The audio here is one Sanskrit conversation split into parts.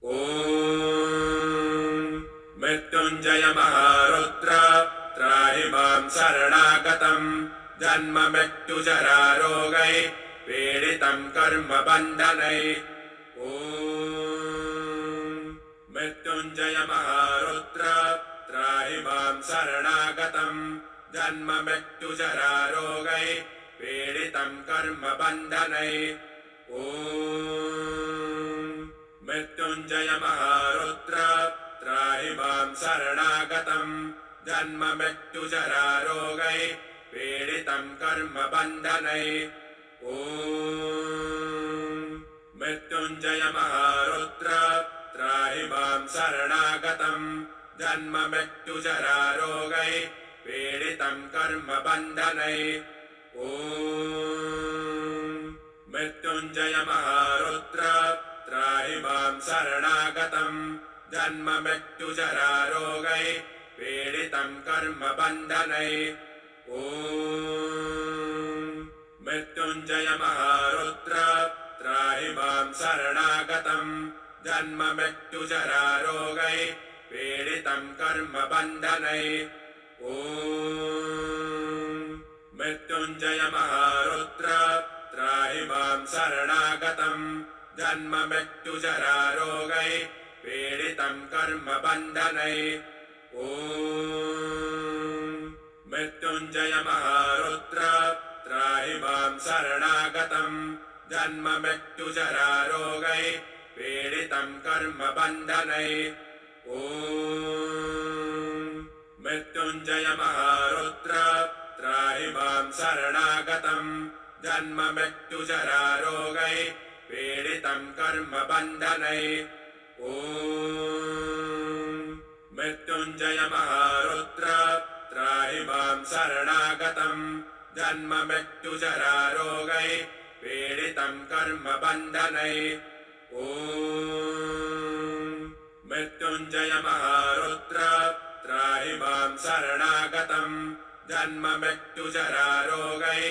ॐ मृत्युञ्जय महारुद्र त्राहि मां शरणागतं जन्म मृत्युजरारोगैः पीडितं कर्मबन्धनैः। ॐ मृत्युञ्जय महारुद्र त्राहि मां शरणागतं जन्म मृत्युजरारोगैः पीडितं कर्मबन्धनैः। ॐ मृत्युञ्जय महारुद्र त्राहि मां शरणागतं जन्म मृत्युजरारोगैः पीडितं कर्मबन्धनैः। ॐ मृत्युञ्जय महारुद्र त्राहि मां शरणागतं जन्म मृत्युजरारोगैः पीडितं कर्मबन्धनैः। ॐ मृत्युञ्जय महारुद्र त्राहि मां शरणागतं जन्म मृत्युजरारोगैः पीडितं कर्मबन्धनैः। ॐ मृत्युञ्जय महारुद्र त्राहि मां शरणागतं जन्म मृत्युजरारोगैः पीडितं कर्मबन्धनैः। ॐ मृत्युञ्जय महारुद्र त्राहि मां शरणागतं जन्म मृत्युजरारोगैः पीडितं कर्मबन्धनैः। ॐ मृत्युञ्जय महारुद्र त्राहि मां शरणागतं जन्म मृत्युजरारोगैः पीडितं कर्मबन्धनैः। ॐ मृत्युञ्जय महारुद्र त्राहि मां शरणागतं जन्म मृत्युजरारोगैः पीडितं कर्मबन्धनैः। ॐ मृत्युञ्जय महारुद्र त्राहि मां शरणागतं जन्म मृत्युजरारोगैः पीडितं कर्मबन्धनैः। ॐ मृत्युञ्जय महारुद्र त्राहि मां शरणागतं जन्म मृत्युजरारोगैः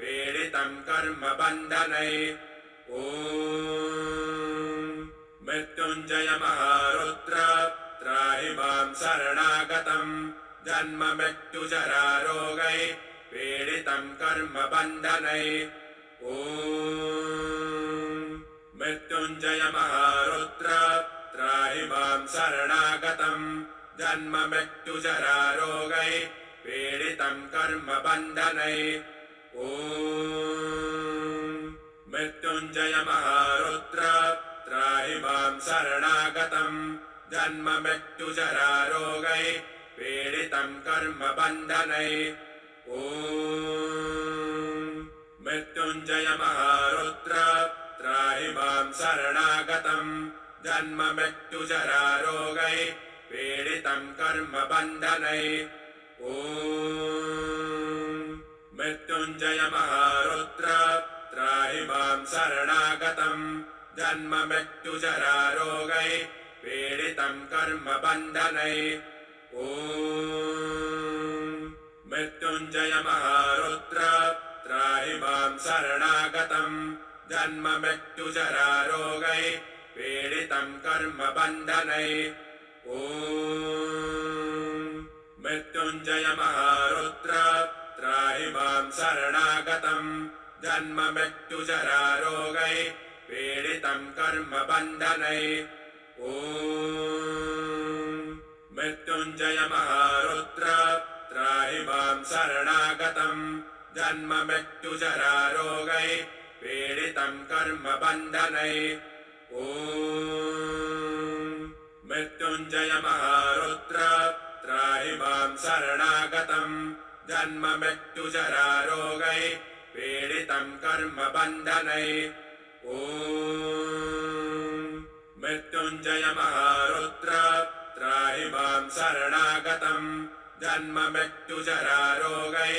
पीडितं कर्मबन्धनैः। ॐ मृत्युञ्जय महारुद्र त्राहि मां शरणागतं जन्म मृत्युजरारोगैः पीडितं कर्मबन्धनैः। ॐ मृत्युञ्जय महारुद्र त्राहि मां शरणागतं जन्म मृत्युजरारोगैः पीडितं कर्मबन्धनैः। ॐ मृत्युञ्जय महारुद्र त्राहि मां शरणागतं जन्म मृत्युजरारोगैः पीडितं कर्मबन्धनैः। ॐ मृत्युञ्जय महारुद्र त्राहि मां शरणागतं जन्म मृत्युजरारोगैः पीडितं कर्मबन्धनैः। ॐ मृत्युञ्जय महारुद्र त्राहि मां शरणागतं जन्म मृत्युजरारोगैः पीडितं कर्मबन्धनैः। ॐ मृत्युञ्जय महारुद्र त्राहि मां शरणागतं जन्म मृत्युजरारोगैः पीडितं कर्मबन्धनैः। ॐ मृत्युञ्जय महारुद्र त्राहि मां शरणागतं जन्म मृत्युजरारोगैः पीडितं कर्मबन्धनैः। ॐ मृत्युञ्जय महारुद्र त्राहि मां शरणागतं जन्म मृत्युजरारोगैः पीडितं कर्मबन्धनैः। ॐ मृत्युञ्जय महारुद्र त्राहि मां शरणागतं जन्म मृत्युजरारोगैः पीडितं कर्मबन्धनैः। ॐ मृत्युञ्जय महारुद्र त्राहि मां शरणागतं जन्म मृत्युजरारोगैः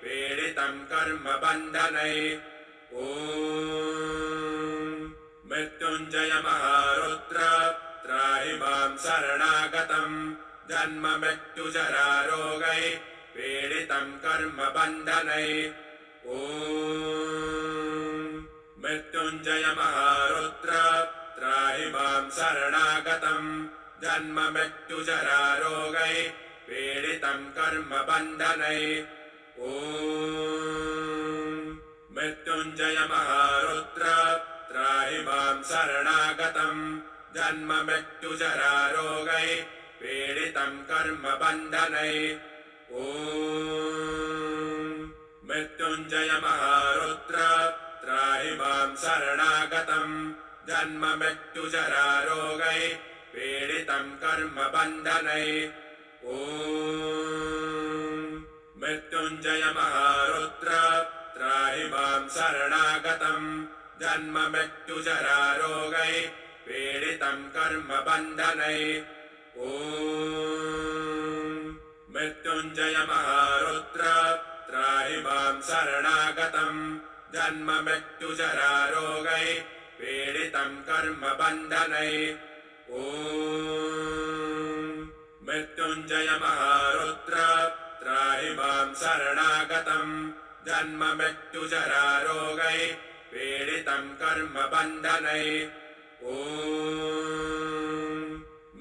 पीडितं कर्मबन्धनैः। ॐ मृत्युञ्जय महारुद्र त्राहि मां शरणागतं जन्म मृत्युजरारोगैः पीडितं कर्मबन्धनैः। ॐ मृत्युञ्जय महारुद्र त्राहि मां शरणागतम् जन्म मृत्युजरारोगैः पीडितम् कर्मबन्धनैः ॐ मृत्युञ्जय महारुद्र त्राहि माम् शरणागतम् जन्म मृत्युजरारोगैः पीडितम् कर्मबन्धनैः ॐ मृत्युञ्जय महारुद्र त्राहि माम् शरणागतम् जन्म मृत्युजरारोगैः पीडितम् कर्मबन्धनैः ॐ मृत्युञ्जय महारुद्र त्राहि माम् शरणागतम् जन्म मृत्युजरारोगैः पीडितम् कर्मबन्धनैः ॐ मृत्युञ्जय महारुद्र त्राहि माम् शरणागतम् जन्म मृत्युजरारोगैः पीडितम् कर्मबन्धनैः ॐ मृत्युञ्जय महारुद्र त्राहि माम् शरणागतम् जन्म मृत्युजरारोगैः पीडितम् कर्मबन्धनैः ॐ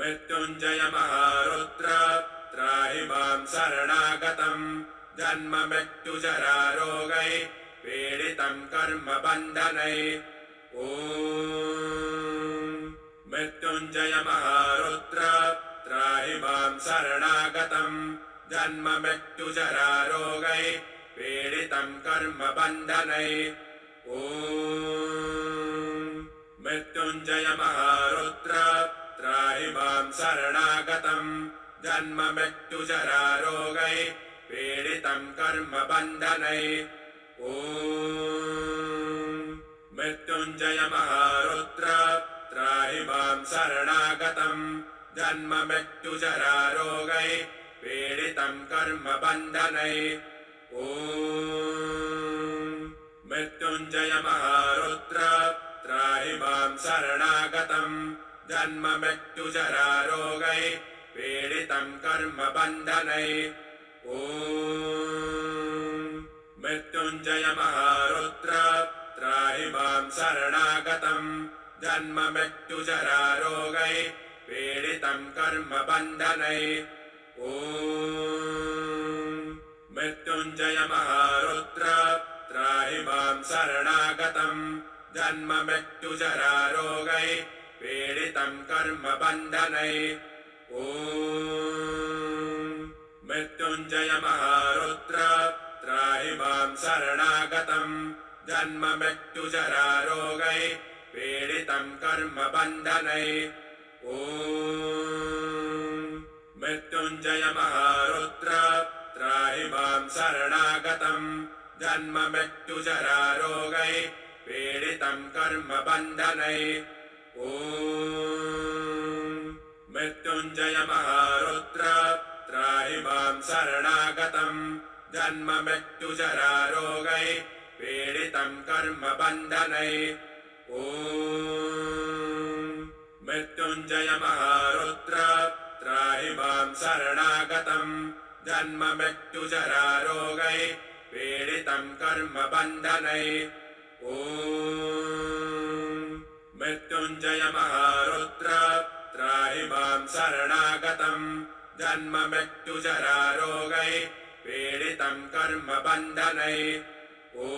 मृत्युञ्जय महारुद्र त्राहि माम् शरणागतम् जन्म मृत्युजरारोगैः पीडितम् कर्मबन्धनैः ॐ मृत्युञ्जय महारुद्र त्राहि माम् शरणागतम् जन्म मृत्युजरारोगैः पीडितम् कर्मबन्धनैः ॐ मृत्युञ्जय महारुद्र त्राहि माम् शरणागतम् जन्म मृत्युजरारोगैः पीडितम् कर्मबन्धनैः ॐ मृत्युञ्जय महारुद्र त्राहि माम् शरणागतम् जन्म मृत्युजरारोगैः पीडितम् कर्मबन्धनैः ॐ मृत्युञ्जय महारुद्र त्राहि माम् शरणागतम् जन्म मृत्युजरारोगैः पीडितम् कर्मबन्धनैः ॐ मृत्युञ्जय महारुद्र त्राहि माम् शरणागतम् जन्म मृत्युजरारोगैः पीडितम् कर्मबन्धनैः ॐ मृत्युञ्जय महारुद्र त्राहि माम् शरणागतम् जन्म मृत्युजरारोगैः पीडितम् कर्मबन्धनैः ॐ मृत्युञ्जय महारुद्र त्राहि माम् शरणागतम् जन्म मृत्युजरारोगैः पीडितम् कर्मबन्धनैः ॐ मृत्युञ्जय महारुद्र त्राहि माम् शरणागतम् जन्म मृत्युजरारोगैः पीडितम् कर्मबन्धनैः ॐ मृत्युञ्जय महारुद्र त्राहि माम् शरणागतम् जन्म मृत्युजरारोगैः पीडितम् कर्मबन्धनैः ॐ मृत्युञ्जय महारुद्र त्राहि माम् शरणागतम् जन्म मृत्युजरारोगैः पीडितम् कर्मबन्धनैः ॐ मृत्युञ्जय महारुद्र त्राहि माम् शरणागतम् जन्म मृत्युजरारोगैः पीडितम् कर्मबन्धनैः ॐ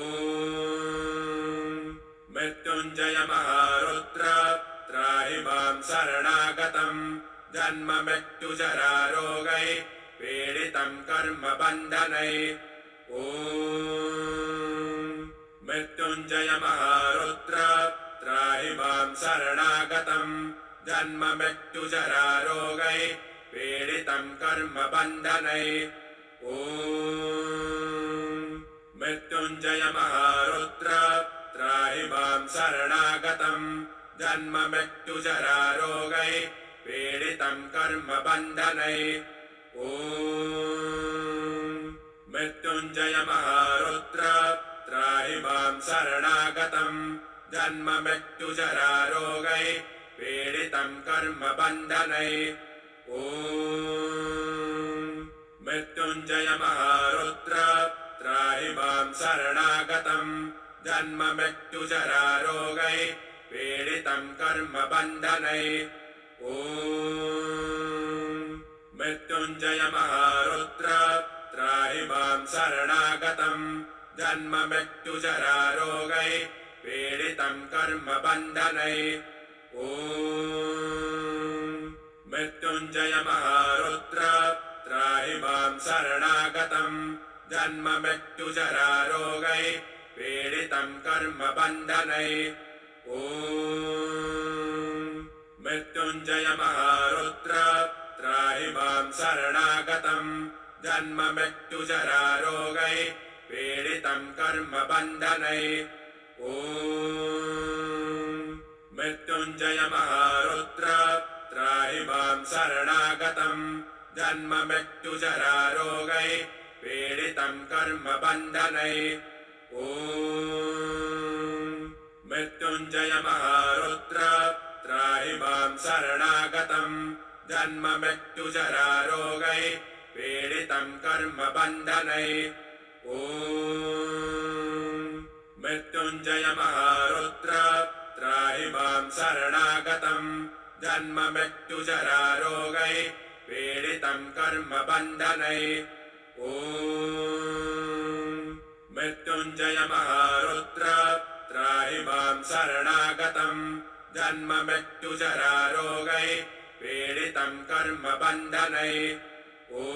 मृत्युञ्जय महारुद्र त्राहि माम् शरणागतम् जन्म मृत्युजरारोगैः पीडितम् कर्मबन्धनैः ॐ मृत्युञ्जय महारुद्र त्राहि माम् शरणागतम् जन्म मृत्युजरारोगैः पीडितम् कर्मबन्धनैः ॐ मृत्युञ्जय महारुद्र त्राहि माम् शरणागतम् जन्म मृत्युजरारोगैः पीडितम् कर्मबन्धनैः ॐ मृत्युञ्जय महारुद्र त्राहि माम् शरणागतम् जन्म मृत्युजरारोगैः पीडितम् कर्मबन्धनैः ॐ मृत्युञ्जय महारुद्र त्राहि माम् शरणागतम् जन्म मृत्युजरारोगैः पीडितम् पीडितं कर्मबन्धनै ॐ मृत्युञ्जय महारुद्र त्राहि मां शरणागतं जन्ममृत्युजरारोगै पीडितं कर्मबन्धनै ॐ मृत्युञ्जय महारुद्र त्राहि मां शरणागतं जन्ममृत्युजरारोगै पीडितं कर्मबन्धनै ॐ मृत्युञ्जय महारुद्र त्राहि मां शरणागतं जन्ममृत्युजरारोगै पीडितं कर्मबन्धनै ॐ मृत्युञ्जय महारुद्र त्राहि मां शरणागतं जन्ममृत्युजरारोगै पीडितं कर्मबन्धनै ॐ मृत्युञ्जय महारुद्र त्राहि मां शरणागतं जन्ममृत्युजरारोगै पीडितं कर्मबन्धनै ॐ मृत्युञ्जय महारुद्र त्राहि मां शरणागतं जन्ममृत्युजरारोगै पीडितं कर्मबन्धनै ॐ मृत्युञ्जय महारुद्र त्राहि मां शरणागतं जन्ममृत्युजरारोगै पीडितं कर्मबन्धनै ॐ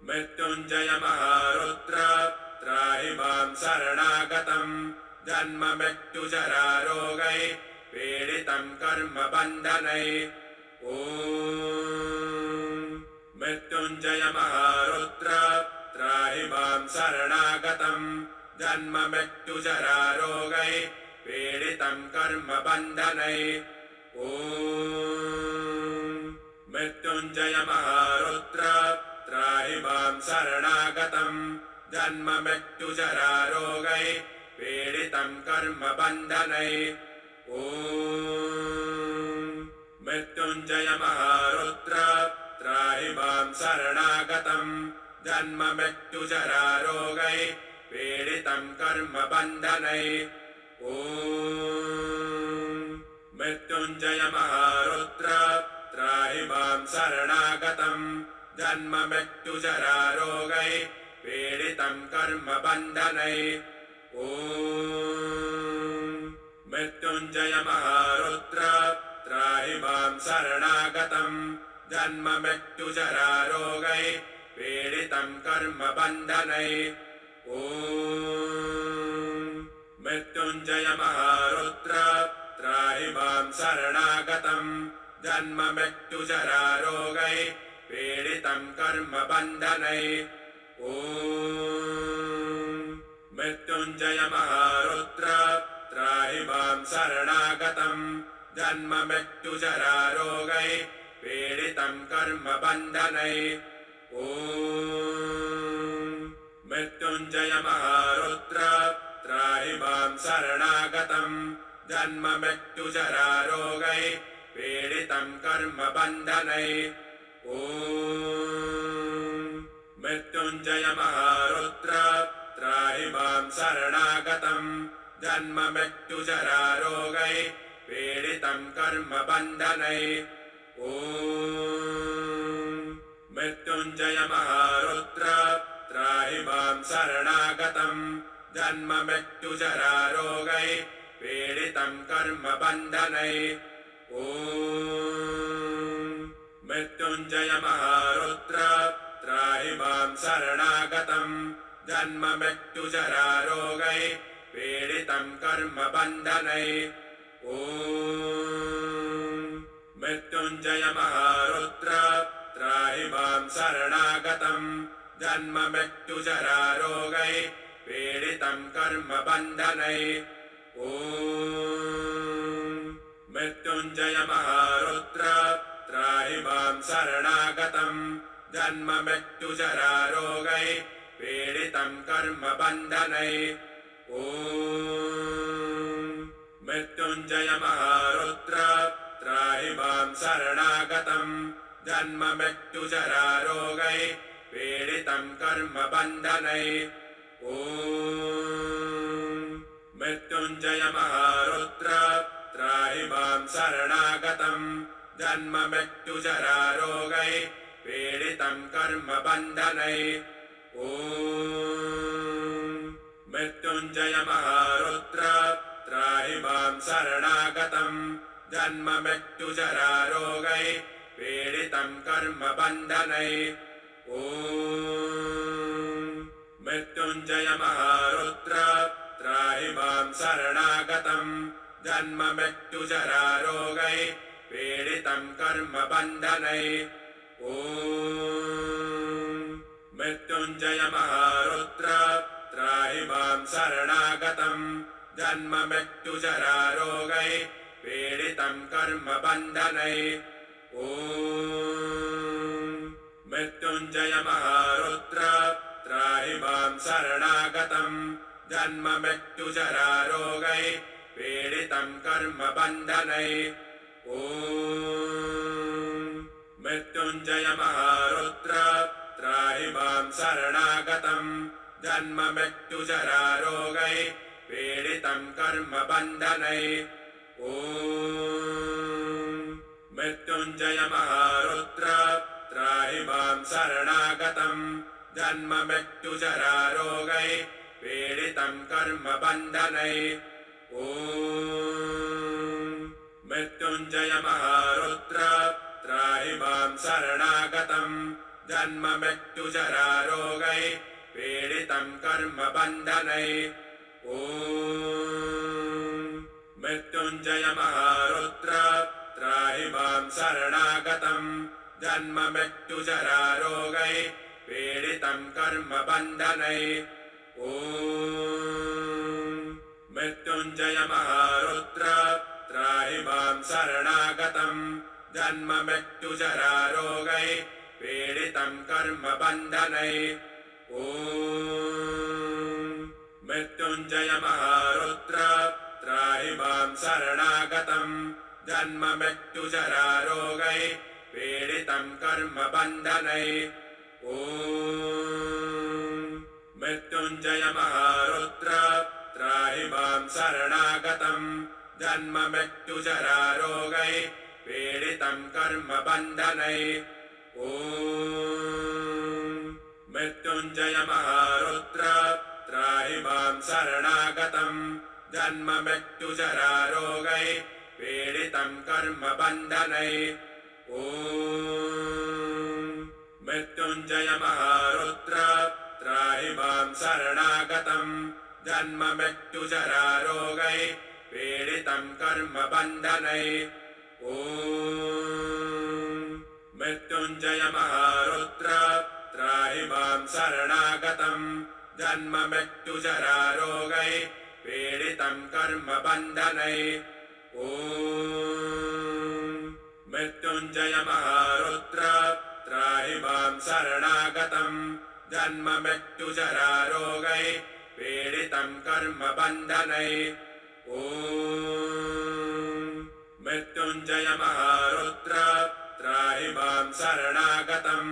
मृत्युञ्जय महारुद्र त्राहि मां शरणागतं जन्ममृत्युजरारोगै पीडितं कर्मबन्धनै ॐ मृत्युञ्जय महारुद्र त्राहि मां शरणागतं जन्ममृत्युजरारोगै पीडितं कर्मबन्धनै ॐ मृत्युञ्जय महारुद्र त्राहि मां शरणागतं जन्ममृत्युजरारोगै पीडितं कर्मबन्धनै ॐ मृत्युञ्जय महारुद्र त्राहि मां शरणागतं जन्ममृत्युजरारोगै पीडितं कर्मबन्धनै ॐ मृत्युञ्जय महारुद्र त्राहि मां शरणागतं जन्ममृत्युजरारोगै पीडितं कर्मबन्धनै ॐ मृत्युञ्जय महारुद्र त्राहि मां शरणागतं जन्ममृत्युजरारोगै पीडितं कर्मबन्धनै ॐ मृत्युञ्जय महारुद्र त्राहि मां शरणागतं जन्ममृत्युजरारोगै पीडितं कर्मबन्धनै ॐ मृत्युञ्जय महारुद्र त्राहि मां शरणागतं जन्ममृत्युजरारोगै पीडितं कर्मबन्धनै ॐ मृत्युञ्जय महारुद्र त्राहि मां शरणागतं जन्ममृत्युजरारोगै पीडितं कर्मबन्धनै ॐ मृत्युञ्जय महारुद्र त्राहि मां शरणागतं जन्ममृत्युजरारोगै पीडितं कर्मबन्धनै ॐ मृत्युञ्जय महारुद्र त्राहि मां शरणागतं जन्ममृत्युजरारोगै पीडितं कर्मबन्धनै ॐ मृत्युञ्जय महारुद्र त्राहि मां शरणागतं जन्ममृत्युजरारोगै पीडितं कर्मबन्धनै ॐ मृत्युञ्जय महारुद्र त्राहि मां शरणागतं जन्ममृत्युजरारोगै पीडितं कर्मबन्धनै ॐ मृत्युञ्जय महारुद्र त्राहि मां शरणागतं जन्ममृत्युजरारोगै पीडितं कर्मबन्धनै ॐ मृत्युञ्जय महारुद्र त्राहि मां शरणागतं जन्ममृत्युजरारोगै पीडितं कर्मबन्धनै ॐ मृत्युञ्जय महारुद्र त्राहि मां शरणागतं जन्म मृत्युजरारोगैः पीडितं कर्मबन्धनैः ॐ मृत्युञ्जय महारुद्र त्राहि मां शरणागतं जन्म मृत्युजरारोगैः पीडितं कर्मबन्धनैः ॐ मृत्युञ्जय महारुद्र त्राहि मां शरणागतं जन्म मृत्युजरारोगैः पीडितं कर्मबन्धनैः ॐ मृत्युञ्जय महारुद्र त्राहि मां शरणागतं जन्म मृत्युजरारोगैः पीडितं कर्मबन्धनैः ॐ मृत्युञ्जय महारुद्र त्राहि मां शरणागतं जन्म मृत्युजरारोगैः पीडितं कर्मबन्धनैः ॐ मृत्युञ्जय महारुद्र त्राहि मां शरणागतं जन्म मृत्युजरारोगैः पीडितं कर्मबन्धनैः ॐ मृत्युञ्जय महारुद्र त्राहि मां शरणागतं जन्म मृत्युजरारोगैः पीडितं कर्मबन्धनैः ॐ मृत्युञ्जय महारुद्र त्राहि मां शरणागतं जन्म मृत्युजरारोगैः पीडितं कर्मबन्धनैः ॐ मृत्युञ्जय महारुद्र त्राहि मां शरणागतं जन्म मृत्युजरारोगैः पीडितं कर्मबन्धनैः ॐ मृत्युञ्जय महारुद्र त्राहि मां शरणागतं जन्म मृत्युजरारोगैः पीडितं कर्मबन्धनैः ॐ मृत्युञ्जय महारुद्र त्राहि मां शरणागतं जन्म मृत्युजरारोगैः पीडितं कर्मबन्धनैः ॐ मृत्युञ्जय महारुद्र त्राहि मां शरणागतं जन्म मृत्युजरारोगैः पीडितं कर्मबन्धनैः ॐ मृत्युञ्जय महारुद्र त्राहि मां शरणागतं जन्म मृत्युजरारोगैः पीडितं कर्मबन्धनैः ॐ मृत्युञ्जय महारुद्र त्राहि मां शरणागतं जन्म मृत्युजरारोगैः पीडितं कर्मबन्धनैः ॐ मृत्युञ्जय महारुद्र त्राहि मां शरणागतं जन्म मृत्युजरारोगैः पीडितं कर्मबन्धनैः ॐ मृत्युञ्जय महारुद्र त्राहि मां शरणागतं जन्म मृत्युजरारोगैः पीडितं कर्मबन्धनैः ॐ मृत्युञ्जय महारुद्र त्राहि मां शरणागतं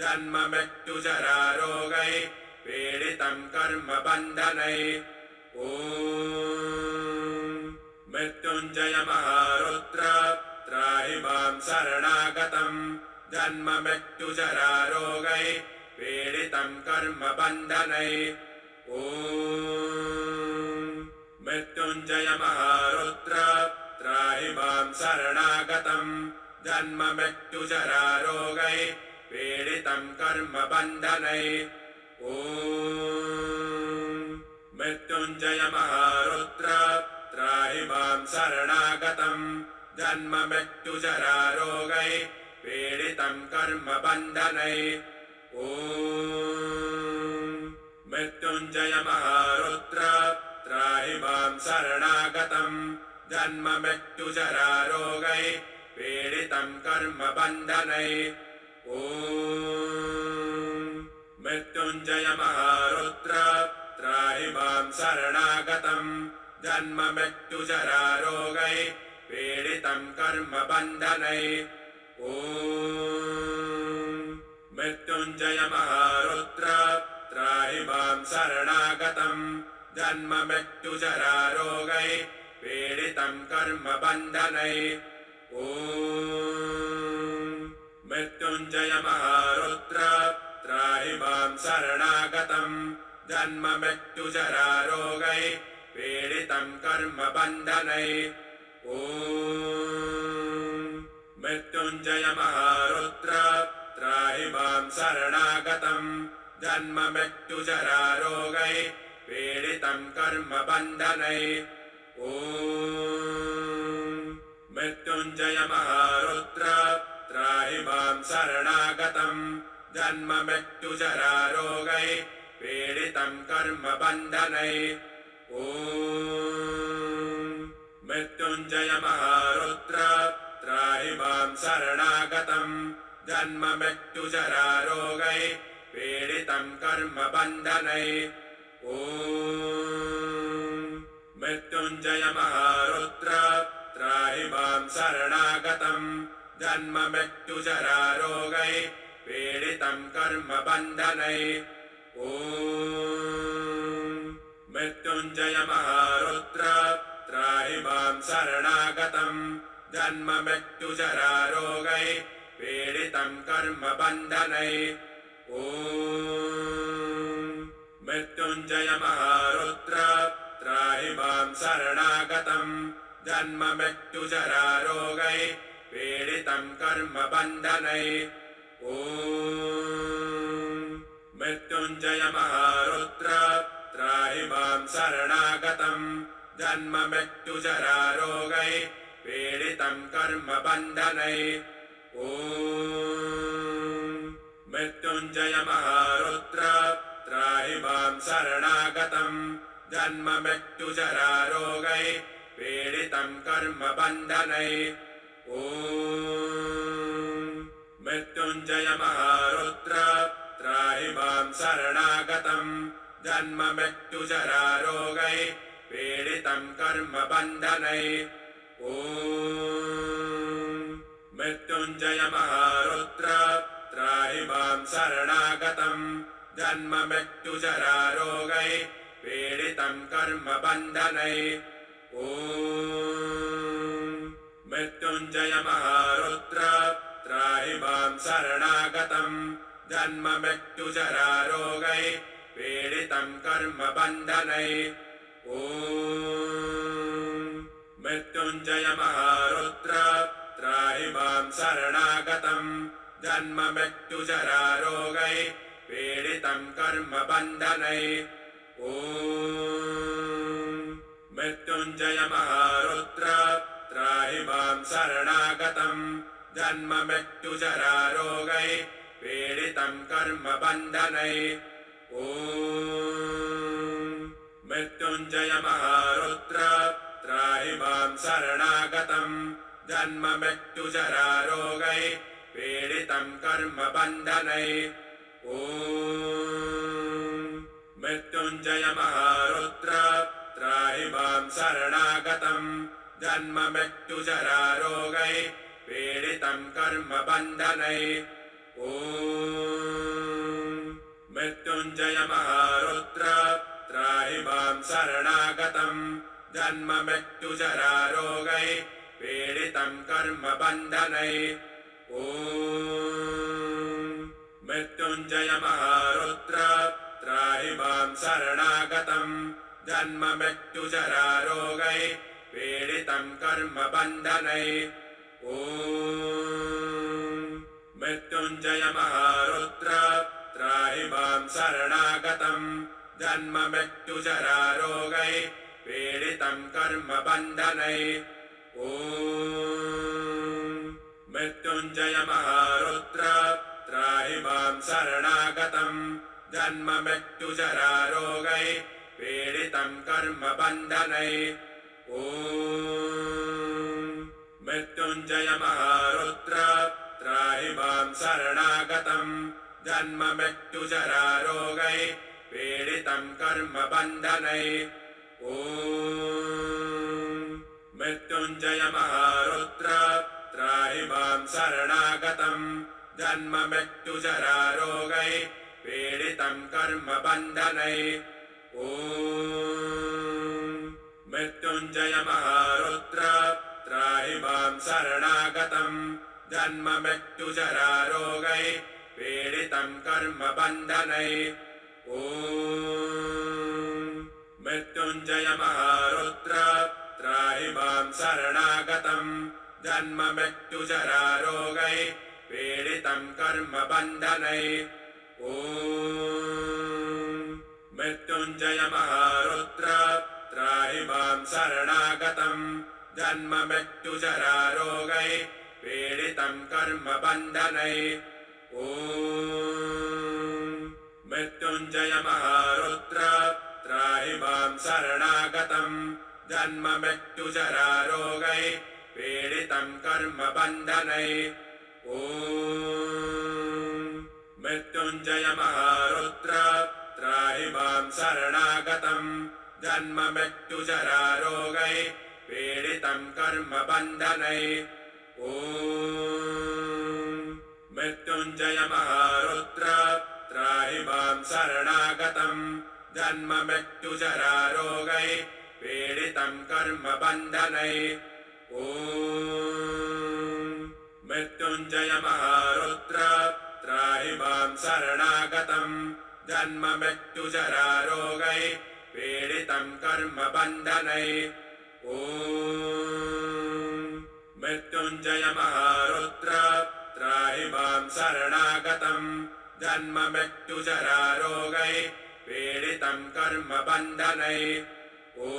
जन्म मृत्युजरारोगैः पीडितं कर्मबन्धनैः ॐ मृत्युञ्जय महारुद्र त्राहि मां शरणागतं जन्म मृत्युजरारोगैः पीडितं कर्मबन्धनैः ॐ मृत्युञ्जय महारुद्र त्राहि मां शरणागतं जन्म मृत्युजरारोगैः पीडितं कर्मबन्धनैः ॐ मृत्युञ्जय महारुद्र त्राहि मां शरणागतं जन्म मृत्युजरारोगैः पीडितं कर्मबन्धनैः ॐ मृत्युञ्जय महारुद्र त्राहि मां शरणागतं जन्म मृत्युजरारोगैः पीडितं कर्मबन्धनैः ॐ मृत्युञ्जय महारुद्र त्राहि मां शरणागतं जन्म मृत्युजरारोगैः पीडितं कर्मबन्धनैः ॐ मृत्युञ्जय महारुद्र त्राहि मां शरणागतं जन्म मृत्युजरारोगैः पीडितं पीडितं कर्मबन्धनै ॐ मृत्युञ्जय महारुद्र त्राहि मां शरणागतं जन्ममृत्युजरारोगै पीडितं कर्मबन्धनै ॐ मृत्युञ्जय महारुद्र त्राहि मां शरणागतं जन्ममृत्युजरारोगै पीडितं कर्मबन्धनै ॐ मृत्युञ्जय महारुद्र त्राहि मां शरणागतं जन्ममृत्युजरारोगै पीडितं कर्मबन्धनै ॐ मृत्युञ्जय महारुद्र त्राहि मां शरणागतं जन्ममृत्युजरारोगै पीडितं कर्मबन्धनै ॐ मृत्युञ्जय महारुद्र त्राहि मां शरणागतं जन्ममृत्युजरारोगै पीडितं कर्मबन्धनै ॐ मृत्युञ्जय महारुद्र त्राहि मां शरणागतं जन्ममृत्युजरारोगै पीडितं कर्मबन्धनै ॐ मृत्युञ्जय महारुद्र त्राहि मां शरणागतं जन्ममृत्युजरारोगै पीडितं कर्मबन्धनै ॐ मृत्युञ्जय महारुद्र त्राहि मां शरणागतं जन्ममृत्युजरारोगै पीडितं कर्मबन्धनै ॐ मृत्युञ्जय महारुद्र त्राहि मां शरणागतं जन्ममृत्युजरारोगै पीडितं कर्मबन्धनै ॐ मृत्युञ्जय महारुद्र त्राहि मां शरणागतं जन्ममृत्युजरारोगै पीडितं कर्मबन्धनै ॐ मृत्युञ्जय महारुद्र त्राहि मां शरणागतं जन्ममृत्युजरारोगै पीडितं कर्मबन्धनै ॐ मृत्युञ्जय महारुद्र त्राहि मां शरणागतं जन्ममृत्युजरारोगै पीडितं कर्मबन्धनै ॐ मृत्युञ्जय महारुद्र त्राहि मां शरणागतं जन्ममृत्युजरारोगै पीडितं कर्मबन्धनै ॐ मृत्युञ्जय महारुद्र त्राहि मां शरणागतं जन्ममृत्युजरारोगै पीडितं कर्मबन्धनै ॐ मृत्युञ्जय महारुद्र त्राहि मां शरणागतं जन्ममृत्युजरारोगै पीडितं कर्मबन्धनै ॐ मृत्युञ्जय महारुद्र त्राहि मां शरणागतं जन्ममृत्युजरारोगै पीडितं कर्मबन्धनै ॐ मृत्युञ्जय महारुद्र त्राहि मां शरणागतं जन्ममृत्युजरारोगै पीडितं कर्मबन्धनै ॐ मृत्युञ्जय महारुद्र त्राहि मां शरणागतं जन्ममृत्युजरारोगै पीडितं कर्मबन्धनै ॐ मृत्युञ्जय महारुद्र त्राहि मां शरणागतं जन्ममृत्युजरारोगै पीडितं कर्मबन्धनै ॐ मृत्युञ्जय महारुद्र त्राहि मां शरणागतं जन्ममृत्युजरारोगै पीडितं कर्मबन्धनै ॐ मृत्युञ्जय महारुद्र त्राहि मां शरणागतं जन्ममृत्युजरारोगै पीडितं कर्मबन्धनै ॐ मृत्युञ्जय महारुद्र त्राहि मां शरणागतं जन्ममृत्युजरारोगै पीडितं कर्मबन्धनै ॐ मृत्युञ्जय महारुद्र त्राहि मां शरणागतम् जन्म मृत्युजरारोगै पीडितं कर्मबन्धनै ॐ मृत्युञ्जय महारुद्र त्राहि मां शरणागतम् जन्म मृत्युजरारोगै पीडितं कर्मबन्धनै ॐ मृत्युञ्जय महारुद्र त्राहि मां शरणागतम् जन्म मृत्युजरारोगै पीडितं कर्मबन्धनै ॐ मृत्युञ्जय महारुद्र त्राहि मां शरणागतम् जन्म मृत्युजरारोगै पीडितं कर्मबन्धनै ॐ मृत्युञ्जय महारुद्र त्राहि मां शरणागतम् जन्म मृत्युजरारोगै पीडितं कर्मबन्धनै ॐ मृत्युञ्जय महारुद्र त्राहि मां शरणागतम् जन्म मृत्युजरारोगै पीडितं कर्मबन्धनै ॐ मृत्युञ्जय महारुद्र त्राहि मां शरणागतम् जन्म मृत्युजरारोगै पीडितं कर्मबन्धनै ॐ मृत्युञ्जय महारुद्र त्राहि मां शरणागतम् जन्म मृत्युजरारोगै पीडितं कर्मबन्धनै ॐ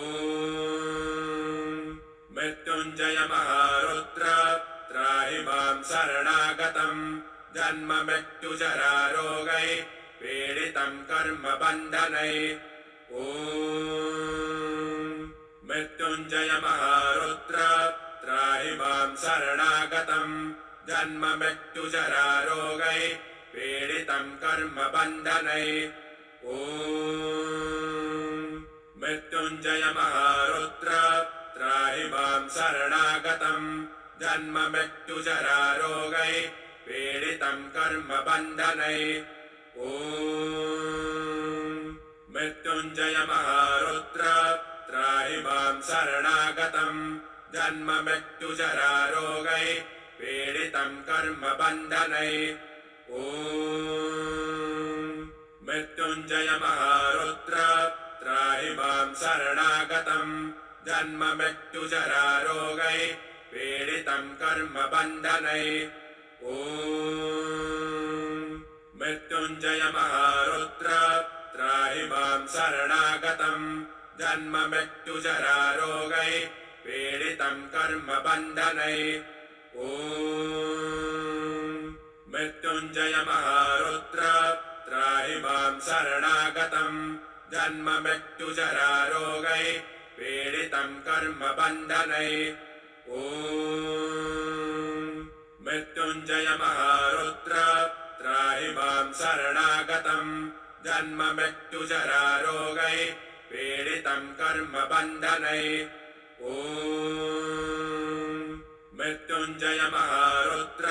मृत्युञ्जय महारुद्र त्राहि मां शरणागतम् जन्म मृत्युजरारोगै पीडितं कर्मबन्धनै ॐ मृत्युञ्जय महारुद्र त्राहि मां शरणागतम् जन्म मृत्युजरारोगै पीडितं कर्मबन्धनै ॐ मृत्युञ्जय महारुद्र त्राहि मां शरणागतम् जन्म मृत्युजरारोगै पीडितं कर्मबन्धनै ॐ मृत्युञ्जय महारुद्र त्राहि मां शरणागतम् जन्म मृत्युजरारोगै पीडितं कर्मबन्धनै ॐ मृत्युञ्जय महारुद्र त्राहि मां शरणागतम् जन्म मृत्युजरारोगै पीडितं कर्मबन्धनै ॐ मृत्युञ्जय महारुद्र त्राहि मां शरणागतम् जन्म मृत्युजरारोगै पीडितं कर्मबन्धनै ॐ मृत्युञ्जय महारुद्र त्राहि मां शरणागतम् जन्म मृत्युजरारोगै पीडितं कर्मबन्धनै ॐ मृत्युञ्जय महारुद्र त्राहि मां शरणागतम् जन्म मृत्युजरारोगै पीडितं कर्मबन्धनै ॐ मृत्युञ्जय महारुद्र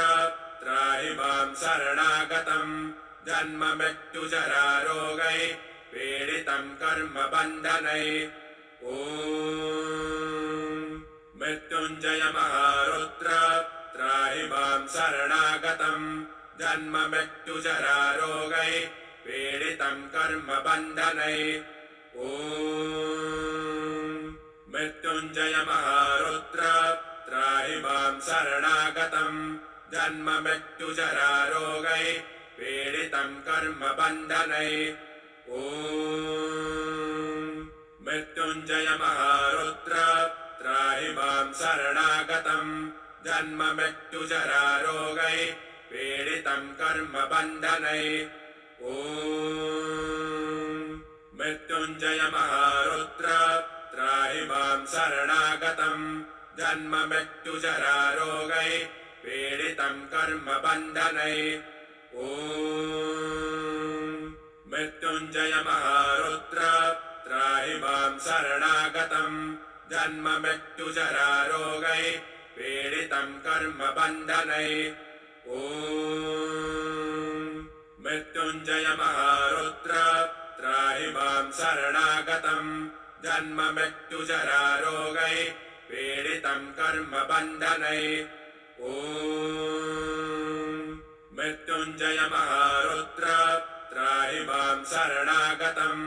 त्राहि मां शरणागतम् जन्म मृत्युजरारोगै पीडितं कर्मबन्धनै ॐ मृत्युञ्जय महारुद्र त्राहि मां शरणागतम् जन्म मृत्युजरारोगै पीडितं कर्मबन्धनै ॐ मृत्युञ्जय महारुद्र त्राहि मां शरणागतम् जन्म मृत्युजरारोगै पीडितं कर्मबन्धनै ॐ मृत्युञ्जय महारुद्र त्राहि मां शरणागतम् जन्म मृत्युजरारोगै पीडितं कर्मबन्धनै ॐ मृत्युञ्जय महारुद्र त्राहि मां शरणागतम् जन्म मृत्युजरारोगै पीडितं कर्मबन्धनै ॐ मृत्युञ्जय महारुद्र त्राहि मां शरणागतम् जन्म मृत्युजरारोगै पीडितं कर्मबन्धनै ॐ मृत्युञ्जय महारुद्र त्राहि मां शरणागतम् जन्म मृत्युजरारोगैः पीडितं कर्मबन्धनैः ॐ मृत्युञ्जय महारुद्र त्राहि मां शरणागतं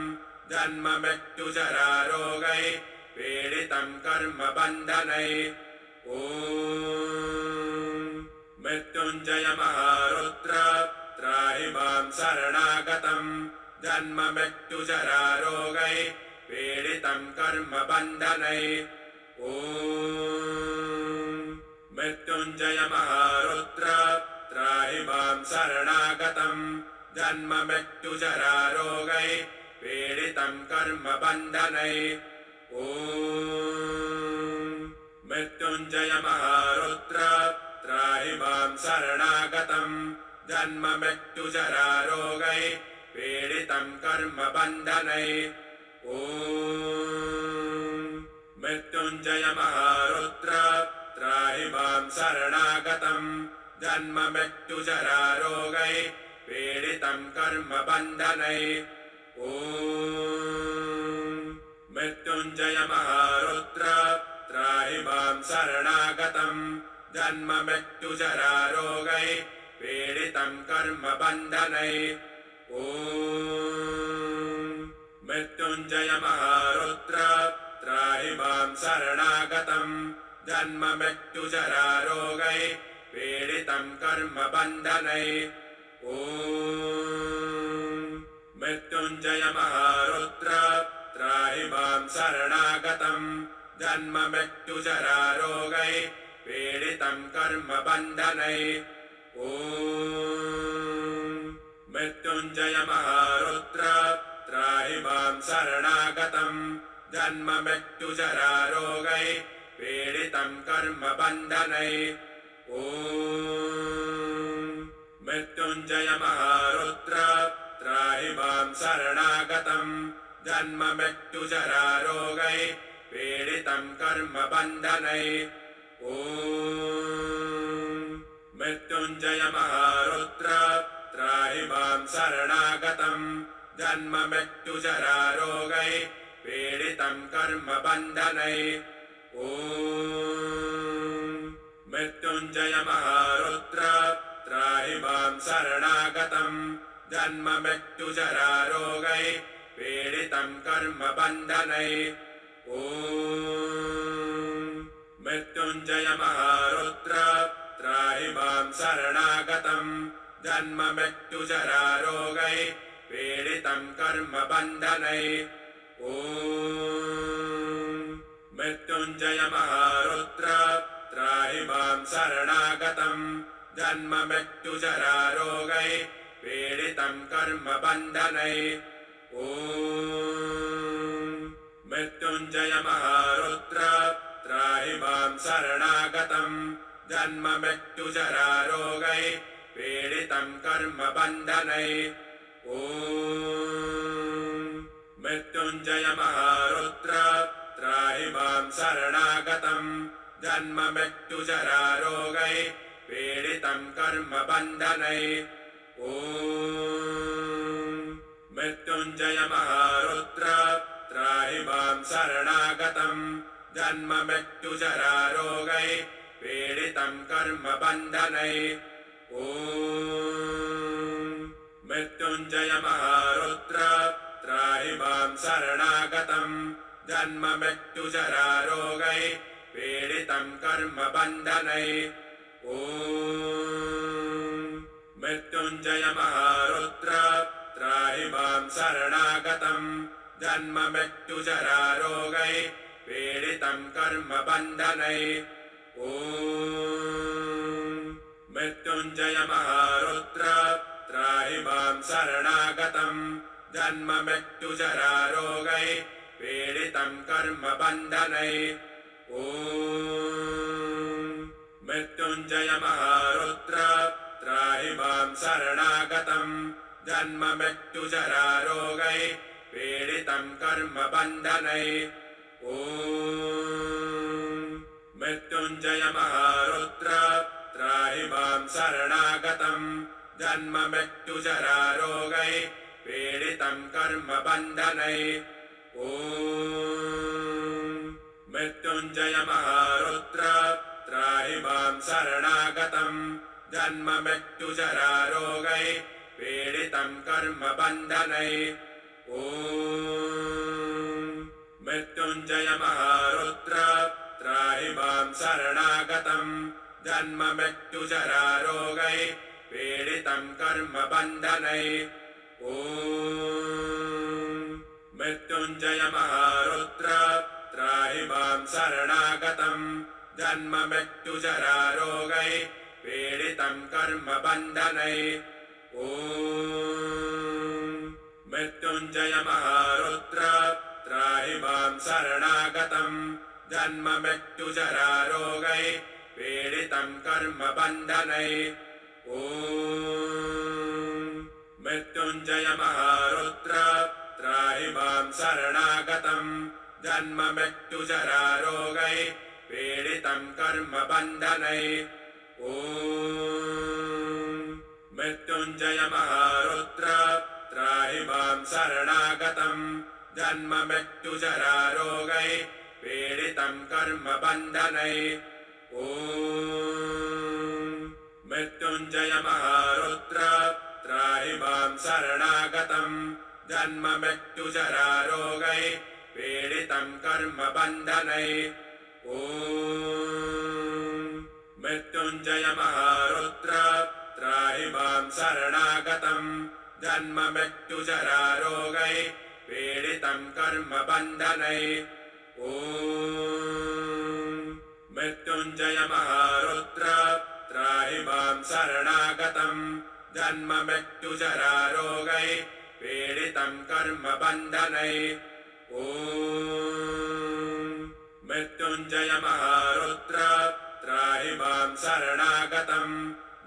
जन्म मृत्युजरारोगैः पीडितं कर्मबन्धनैः ॐ मृत्युञ्जय महारुद्र त्राहि मां शरणागतं जन्म मृत्युजरारोगैः पीडितं कर्मबन्धनैः ॐ मृत्युञ्जय महारुद्र त्राहि मां शरणागतं जन्म मृत्युजरारोगैः पीडितं कर्मबन्धनैः ॐ मृत्युञ्जय महारुद्र त्राहि मां शरणागतं जन्म मृत्युजरारोगैः पीडितं कर्मबन्धनैः ॐ मृत्युञ्जय महारुद्र त्राहि मां शरणागतं जन्म मृत्युजरारोगैः पीडितं कर्मबन्धनैः ॐ मृत्युञ्जय महारुद्र त्राहि मां शरणागतं जन्म मृत्युजरारोगैः पीडितं कर्मबन्धनैः ॐ मृत्युञ्जय महारुद्र त्राहि मां शरणागतं जन्म मृत्युजरारोगैः पीडितं कर्मबन्धनैः ॐ मृत्युञ्जय महारुद्र त्राहि मां शरणागतं जन्म मृत्युजरारोगैः पीडितं कर्मबन्धनैः ॐ मृत्युञ्जय महारुद्र त्राहि मां शरणागतं जन्म मृत्युजरारोगैः पीडितं कर्मबन्धनैः ॐ मृत्युञ्जय महारुद्र त्राहि मां शरणागतं जन्म मृत्युजरारोगैः पीडितं कर्मबन्धनैः ॐ मृत्युञ्जय महारुद्र त्राहि मां शरणागतं जन्म मृत्युजरारोगैः पीडितं कर्मबन्धनैः ॐ मृत्युञ्जय महारुद्र त्राहि मां शरणागतं जन्म मृत्युजरारोगैः पीडितं कर्मबन्धनैः ॐ मृत्युञ्जय महारुद्र त्राहि मां शरणागतं जन्म मृत्युजरारोगैः पीडितं कर्मबन्धनैः ॐ मृत्युञ्जय महारुद्र त्राहि मां शरणागतं जन्म मृत्युजरारोगैः पीडितं कर्मबन्धनैः ॐ मृत्युञ्जय महारुद्र त्राहि मां शरणागतं जन्म मृत्युजरारोगैः पीडितं कर्मबन्धनैः ॐ मृत्युञ्जय महारुद्र त्राहि मां शरणागतं जन्म मृत्युजरारोगैः पीडितं कर्मबन्धनैः ॐ मृत्युञ्जय महारुद्र त्राहि मां शरणागतं जन्म मृत्युजरारोगैः पीडितं कर्मबन्धनैः ॐ मृत्युञ्जय महारुद्र त्राहि मां शरणागतं जन्म मृत्युजरारोगैः पीडितं कर्मबन्धनैः ॐ मृत्युञ्जय महारुद्र त्राहि मां शरणागतं जन्म मृत्युजरारोगैः पीडितं कर्मबन्धनैः ॐ मृत्युञ्जय महारुद्र त्राहि मां शरणागतं जन्म मृत्युजरारोगैः पीडितं कर्मबन्धनैः ॐ मृत्युञ्जय महारुद्र त्राहि मां शरणागतं जन्म मृत्युजरारोगैः पीडितं कर्मबन्धनैः ॐ मृत्युञ्जय महारुद्र त्राहि मां शरणागतं जन्म मृत्युजरारोगैः पीडितं कर्मबन्धनैः ॐ मृत्युञ्जय महारुद्र त्राहि मां शरणागतं जन्ममृत्युजरारोगै पीडितं कर्मबन्धनै मृत्युञ्जय महारुद्र त्राहि मां शरणागतं जन्ममृत्युजरारोगै पीडितं कर्मबन्धनै मृत्युञ्जय महारुद्र त्राहि मां शरणागतं जन्ममृत्युजरारोगै पीडितं कर्मबन्धनै मृत्युञ्जय महारुद्र त्राहि मां शरणागतं जन्ममृत्युजरारोगै पीडितं कर्मबन्धनै मृत्युञ्जय महारुद्र त्राहि मां शरणागतं जन्ममृत्युजरारोगै पीडितं कर्मबन्धनै मृत्युञ्जय महारुद्र त्राहि मां शरणागतं जन्ममृत्युजरारोगै पीडितं कर्मबन्धनै मृत्युञ्जय महारुद्र त्राहि मां शरणागतं जन्ममृत्युजरारोगै पीडितं कर्मबन्धनै मृत्युञ्जय महारुद्र त्राहि मां शरणागतं जन्ममृत्युजरारोगै पीडितं कर्मबन्धनै मृत्युञ्जय महारुद्र त्राहि मां शरणागतं जन्ममृत्युजरारोगै पीडितं कर्मबन्धनै मृत्युञ्जय महारुद्र त्राहि मां शरणागतं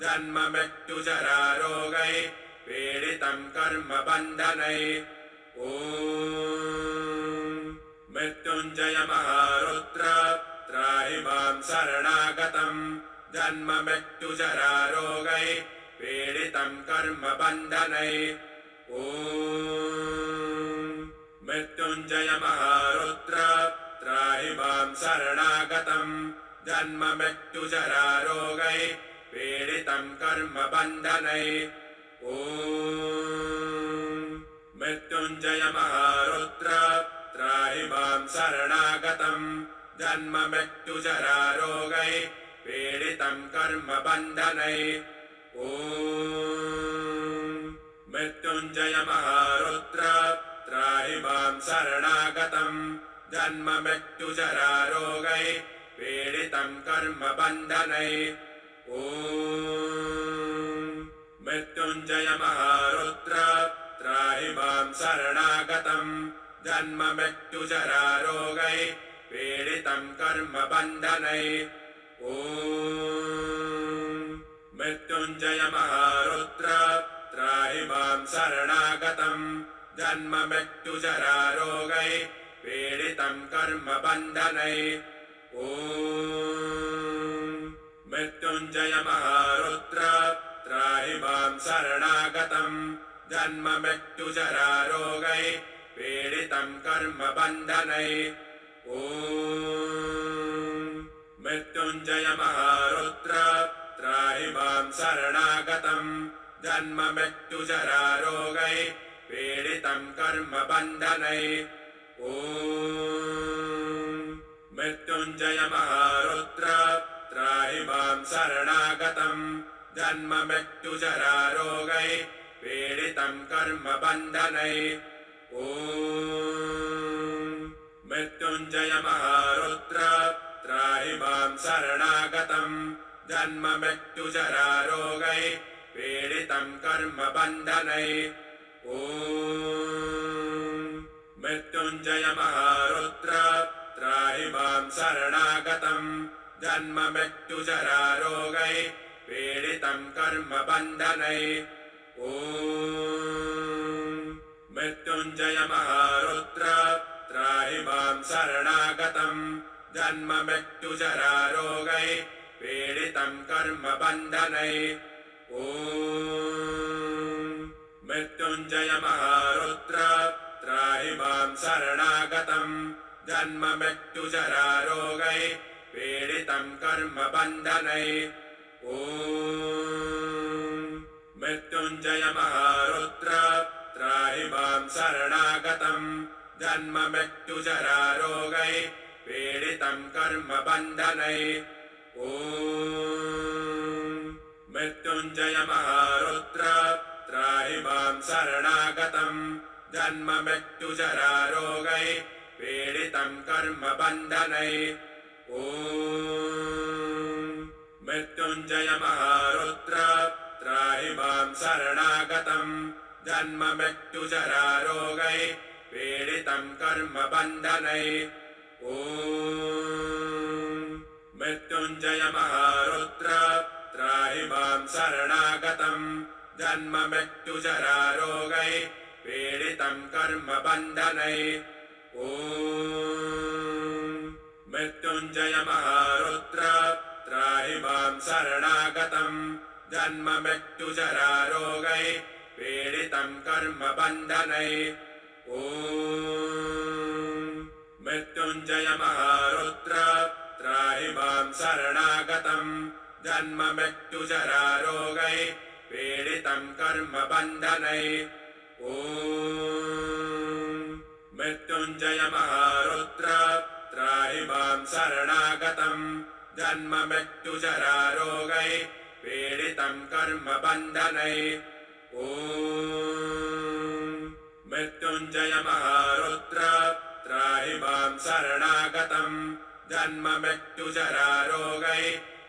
जन्ममृत्युजरारोगै पीडितं कर्मबन्धनै मृत्युञ्जय महारुद्र त्राहि मां शरणागतं जन्ममृत्युजरारोगै पीडितं कर्मबन्धनै मृत्युञ्जय महारुद्र त्राहि मां शरणागतं जन्ममृत्युजरारोगै पीडितं कर्मबन्धनै मृत्युञ्जय महारुद्र त्राहि मां शरणागतं जन्ममृत्युजरारोगै पीडितं कर्मबन्धनै मृत्युञ्जय महारुद्र त्राहि मां शरणागतं जन्ममृत्युजरारोगै पीडितं कर्मबन्धनै मृत्युञ्जय महारुद्र त्राहि मां शरणागतं जन्ममृत्युजरारोगै पीडितं कर्मबन्धनै मृत्युञ्जय महारुद्र त्राहि मां शरणागतं जन्ममृत्युजरारोगै पीडितं कर्मबन्धनै मृत्युञ्जय महारुद्र त्राहि मां शरणागतं जन्ममृत्युजरारोगै पीडितं कर्मबन्धनै मृत्युञ्जय महारुद्र त्राहि मां शरणागतं जन्ममृत्युजरारोगै पीडितं कर्मबन्धनै मृत्युञ्जय महारुद्र त्राहि मां शरणागतं जन्ममृत्युजरारोगै पीडितं कर्मबन्धनै मृत्युञ्जय महारुद्र त्राहि मां शरणागतं जन्ममृत्युजरारोगै पीडितं कर्मबन्धनै मृत्युञ्जय महारुद्र त्राहि मां शरणागतं जन्ममृत्युजरारोगै पीडितं कर्मबन्धनै मृत्युञ्जय महारुद्र त्राहि मां शरणागतं जन्ममृत्युजरारोगै पीडितं कर्मबन्धनै मृत्युञ्जय महारुद्र त्राहि मां शरणागतम् जन्म मृत्युजरारोगैः पीडितं कर्मबन्धनैः ॐ मृत्युञ्जय महारुद्र त्राहि मां शरणागतम् जन्म मृत्युजरारोगैः पीडितं कर्मबन्धनैः ॐ मृत्युञ्जय महारुद्र त्राहि मां शरणागतम् जन्म मृत्युजरारोगैः पीडितं कर्मबन्धनैः ॐ मृत्युञ्जय महारुद्र त्राहि मां शरणागतम् जन्म मृत्युजरारोगैः पीडितं कर्मबन्धनैः ॐ मृत्युञ्जय महारुद्र त्राहि मां शरणागतम् जन्म मृत्युजरारोगैः पीडितं कर्मबन्धनैः ॐ मृत्युञ्जय महारुद्र त्राहि मां शरणागतम् जन्म मृत्युजरारोगैः पीडितं कर्मबन्धनैः ॐ मृत्युञ्जय महारुद्र त्राहि मां शरणागतम् जन्म मृत्युजरारोगैः पीडितं कर्मबन्धनैः ॐ मृत्युञ्जय महारुद्र त्राहि मां शरणागतम् जन्म मृत्युजरारोगैः पीडितं कर्मबन्धनैः ॐ मृत्युञ्जय महारुद्र त्राहि मां शरणागतम् जन्म मृत्युजरारोगैः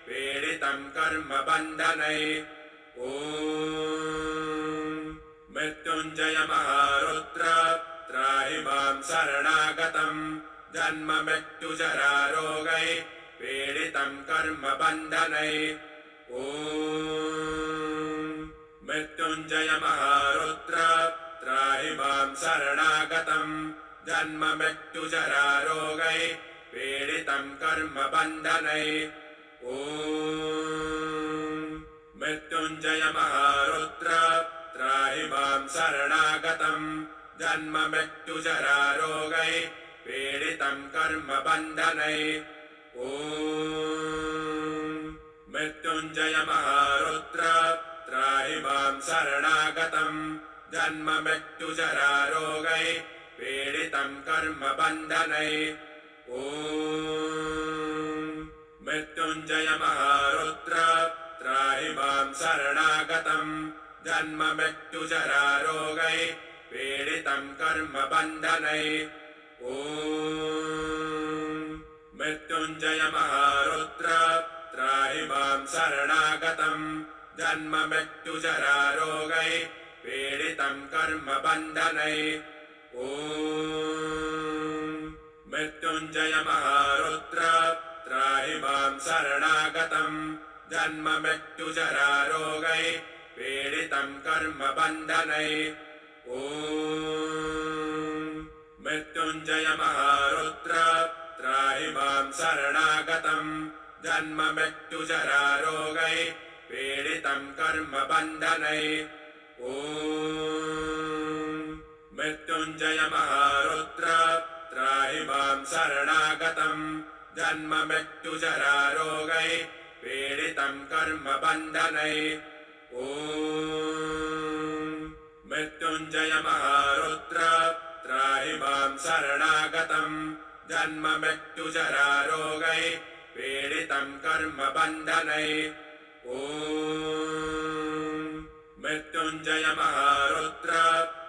पीडितं कर्मबन्धनैः ॐ मृत्युञ्जय महारुद्र त्राहि मां शरणागतम् जन्म मृत्युजरारोगैः पीडितं कर्मबन्धनैः ॐ मृत्युञ्जय महारुद्र त्राहि मां शरणागतम् जन्म मृत्युजरारोगैः पीडितं कर्मबन्धनैः ॐ मृत्युञ्जय महारुद्र त्राहि मां शरणागतम् जन्म मृत्युजरारोगैः पीडितं कर्मबन्धनैः ॐ मृत्युञ्जय महारुद्र त्राहि मां शरणागतम् जन्म मृत्युजरारोगैः पीडितं कर्मबन्धनैः ॐ मृत्युञ्जय महारुद्र त्राहि मां शरणागतम् जन्म मृत्युजरारोगैः पीडितं कर्मबन्धनैः ॐ मृत्युञ्जय महारुद्र त्राहि मां शरणागतम् जन्म मृत्युजरारोगैः पीडितं कर्मबन्धनैः ॐ मृत्युञ्जय महारुद्र त्राहि मां शरणागतम् जन्म मृत्युजरारोगैः पीडितं कर्मबन्धनैः ॐ मृत्युञ्जय महारुद्र त्राहि मां शरणागतम् जन्म मृत्युजरारोगैः पीडितं कर्मबन्धनैः ॐ मृत्युञ्जय महारुद्र त्राहि मां शरणागतम् जन्म मृत्युजरारोगैः पीडितं कर्मबन्धनैः ॐ मृत्युञ्जय महारुद्र त्राहि मां शरणागतम् जन्म मृत्युजरारोगैः पीडितं कर्मबन्धनैः ॐ मृत्युञ्जय महारुद्र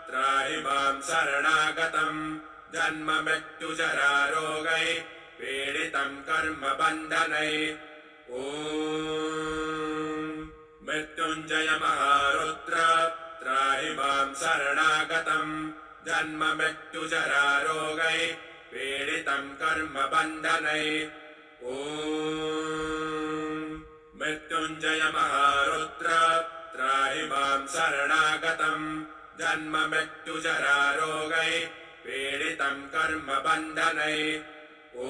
त्राहि मां शरणागतम् जन्म मृत्युजरारोगैः पीडितं कर्मबन्धनैः ॐ मृत्युञ्जय महारुद्र त्राहि मां शरणागतम् जन्म मृत्युजरारोगैः पीडितं कर्मबन्धनैः ॐ मृत्युञ्जय महारुद्र त्राहि मां शरणागतम् जन्म मृत्युजरारोगैः पीडितं कर्मबन्धनैः ॐ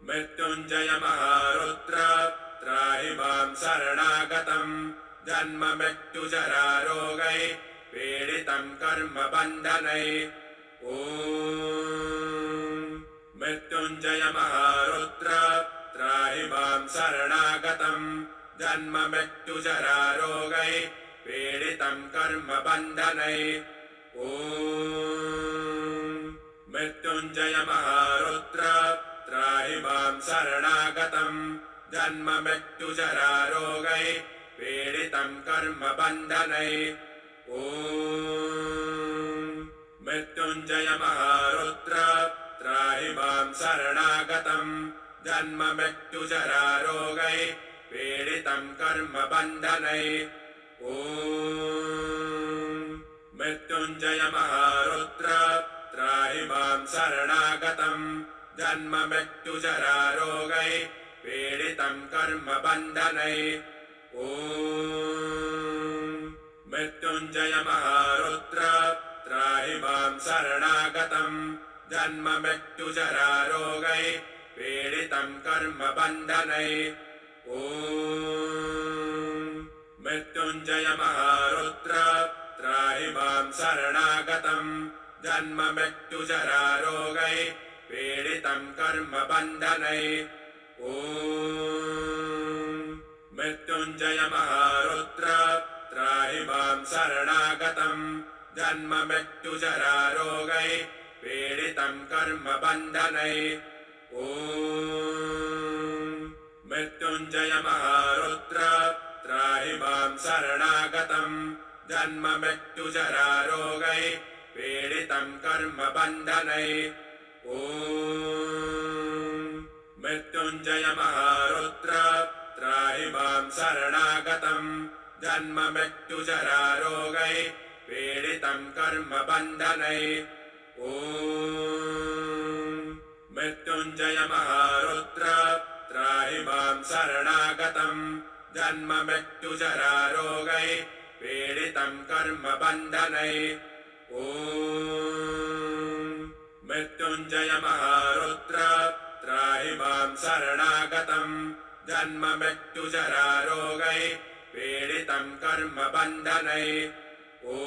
मृत्युञ्जय महारुद्र त्राहि मां शरणागतम् जन्म मृत्युजरारोगैः पीडितं कर्मबन्धनै ॐ मृत्युञ्जय महारुद्र त्राहि मां शरणागतं जन्ममृत्युजरारोगै पीडितं कर्मबन्धनै ॐ मृत्युञ्जय महारुद्र त्राहि मां शरणागतं जन्ममृत्युजरारोगै पीडितं कर्मबन्धनै ॐ मृत्युञ्जय महारुद्र त्राहि मां शरणागतं जन्ममृत्युजरारोगै पीडितं कर्मबन्धनै ॐ मृत्युञ्जय महारुद्र त्राहि मां शरणागतं जन्ममृत्युजरारोगै पीडितं कर्मबन्धनै ॐ मृत्युञ्जय महारुद्र त्राहि मां शरणागतं जन्ममृत्युजरारोगै पीडितं कर्मबन्धनै ॐ मृत्युञ्जय महारुद्र त्राहि मां शरणागतं जन्ममृत्युजरारोगै पीडितं कर्मबन्धनै ॐ मृत्युञ्जय महारुद्र त्राहि मां शरणागतं जन्ममृत्युजरारोगै पीडितं कर्मबन्धनै ॐ मृत्युञ्जय महारुद्र त्राहि मां शरणागतं जन्ममृत्युजरारोगै पीडितं कर्मबन्धनै ॐ मृत्युञ्जय महारुद्र त्राहि मां शरणागतं जन्ममृत्युजरारोगै पीडितं कर्मबन्धनै ॐ मृत्युञ्जय महारुद्र त्राहि मां शरणागतं जन्ममृत्युजरारोगै पीडितं कर्मबन्धनै ॐ मृत्युञ्जय महारुद्र त्राहि मां शरणागतं जन्ममृत्युजरारोगै पीडितं कर्मबन्धनै ॐ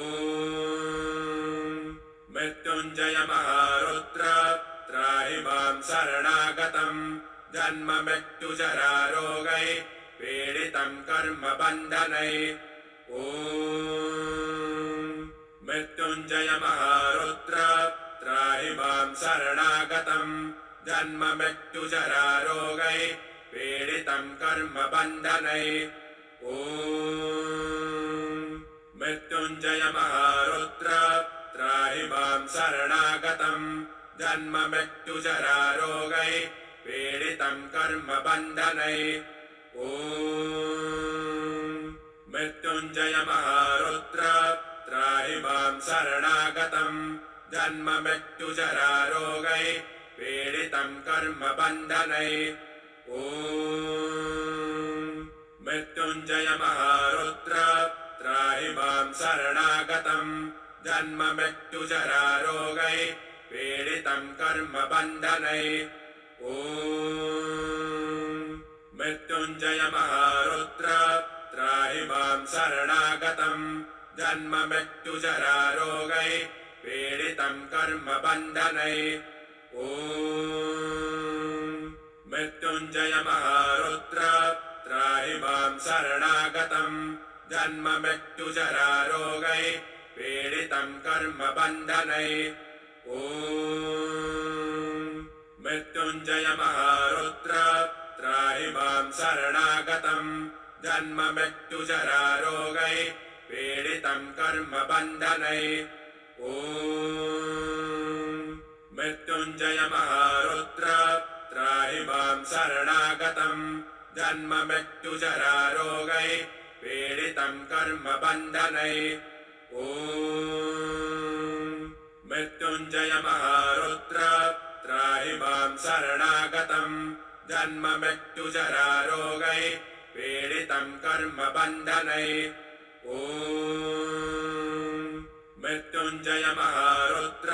मृत्युञ्जय महारुद्र त्राहि मां शरणागतं जन्ममृत्युजरारोगै पीडितं कर्मबन्धनै ॐ मृत्युञ्जय महारुद्र त्राहि मां शरणागतं जन्ममृत्युजरारोगै पीडितं कर्मबन्धनै ॐ मृत्युञ्जय महारुद्र त्राहि मां शरणागतं जन्ममृत्युजरारोगै पीडितं कर्मबन्धनै ॐ मृत्युञ्जय महारुद्र त्राहि मां शरणागतं जन्ममृत्युजरारोगै पीडितं कर्मबन्धनै ॐ मृत्युञ्जय महारुद्र त्राहि मां शरणागतं जन्ममृत्युजरारोगै पीडितं कर्मबन्धनै ॐ मृत्युञ्जय महारुद्र त्राहि मां शरणागतं जन्ममृत्युजरारोगै पीडितं कर्मबन्धनै ॐ मृत्युञ्जय महारुद्र त्राहि मां शरणागतं जन्ममृत्युजरारोगै पीडितं कर्मबन्धनै ॐ मृत्युञ्जय महारुद्र त्राहि मां शरणागतं जन्ममृत्युजरारोगै पीडितं कर्मबन्धनै ॐ मृत्युञ्जय महारुद्र त्राहि मां शरणागतं जन्ममृत्युजरारोगै पीडितं कर्मबन्धनै ॐ मृत्युञ्जय महारुद्र त्राहि मां शरणागतं जन्ममृत्युजरारोगै पीडितं कर्मबन्धनै ॐ मृत्युञ्जय महारुद्र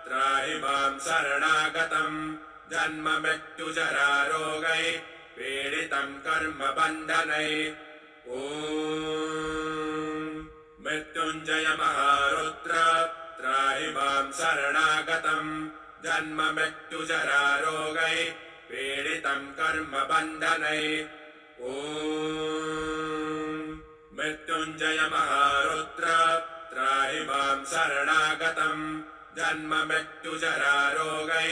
त्राहि मां शरणागतं जन्ममृत्युजरारोगै पीडितं कर्मबन्धनै ॐ मृत्युञ्जय महारुद्र जन्ममृत्युजरारोगैः पीडितं कर्मबन्धनैः ॐ मृत्युञ्जय महारुद्र त्राहि मां शरणागतं जन्ममृत्युजरारोगैः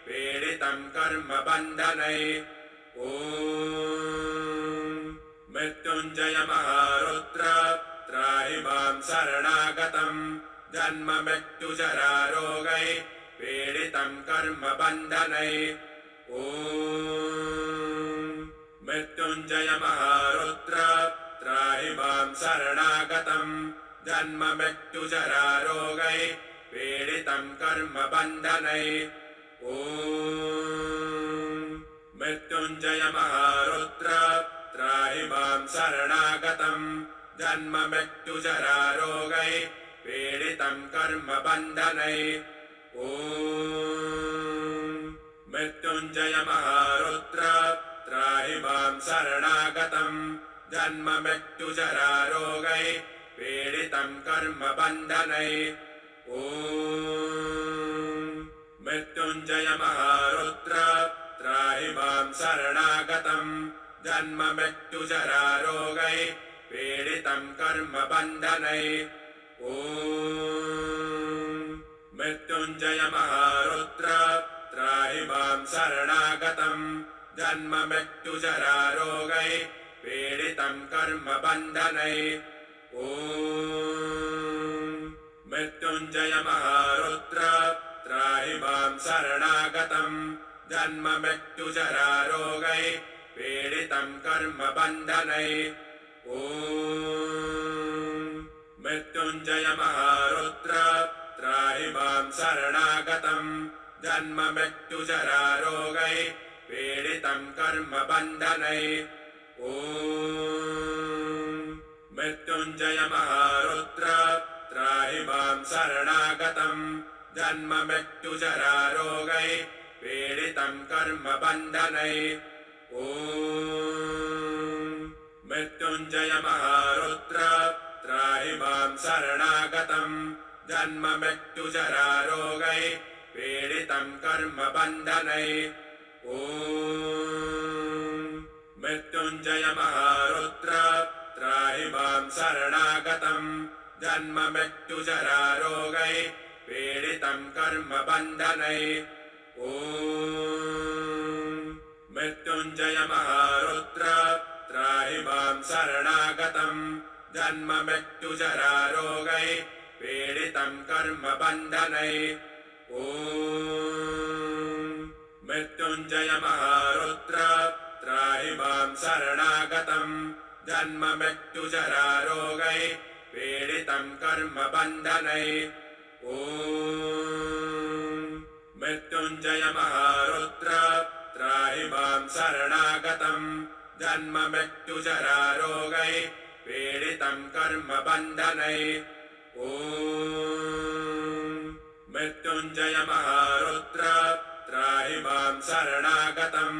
पीडितं कर्मबन्धनैः ॐ मृत्युञ्जय महारुद्र त्राहि मां शरणागतं जन्ममृत्युजरारोगैः पीडितं कर्मबन्धनैः ॐ मृत्युञ्जय महारुद्र त्राहि मां शरणागतं जन्ममृत्युजरारोगैः पीडितं कर्मबन्धनैः ॐ मृत्युञ्जय महारुद्र त्राहि मां शरणागतं जन्ममृत्युजरारोगैः पीडितं कर्मबन्धनैः ॐ मृत्युञ्जय महारुद्र त्राहि मां शरणागतं जन्ममृत्युजरारोगैः पीडितं कर्मबन्धनैः ॐ मृत्युञ्जय महारुद्र त्राहि मां शरणागतं जन्ममृत्युजरारोगैः पीडितं कर्मबन्धनैः ॐ मृत्युञ्जय महारुद्र त्राहि मां शरणागतं जन्ममृत्युजरारोगैः पीडितं कर्मबन्धनैः ॐ मृत्युञ्जय महारुद्र त्राहि मां शरणागतं जन्ममृत्युजरारोगैः पीडितं कर्मबन्धनैः ॐ मृत्युञ्जय महारुद्र त्राहि मां शरणागतं जन्ममृत्युजरारोगैः पीडितं कर्मबन्धनैः ॐ मृत्युञ्जय महारुद्र त्राहि मां शरणागतं जन्ममृत्युजरारोगैः पीडितं कर्मबन्धनैः ॐ मृत्युञ्जय महारुद्र त्राहि मां शरणागतं जन्ममृत्युजरारोगैः पीडितं कर्मबन्धनैः ॐ मृत्युञ्जय महारुद्र त्राहि मां शरणागतं जन्ममृत्युजरारोगैः पीडितं कर्मबन्धनैः ॐ मृत्युञ्जय महारुद्र त्राहि मां शरणागतं जन्ममृत्युजरारोगैः पीडितं कर्मबन्धनैः ॐ मृत्युञ्जय महारुद्र त्राहि मां शरणागतं जन्ममृत्युजरारोगैः पीडितं कर्मबन्धनैः ॐ मृत्युञ्जय महारुद्र त्राहि मां शरणागतं जन्ममृत्युजरारोगैः पीडितं कर्मबन्धनैः ॐ मृत्युञ्जय महारुद्र त्राहि मां शरणागतं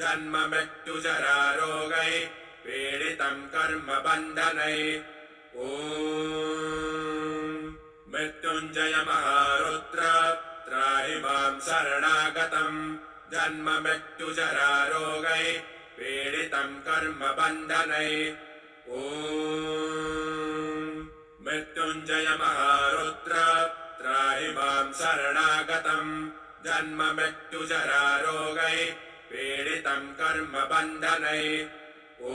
जन्ममृत्युजरारोगैः पीडितं कर्मबन्धनैः ॐ मृत्युञ्जय महारुद्र त्राहि मां शरणागतं जन्ममृत्युजरारोगैः पीडितं कर्मबन्धनैः ॐ मृत्युञ्जय महारुद्र त्राहि मां शरणागतं जन्ममृत्युजरारोगैः पीडितं कर्मबन्धनैः ॐ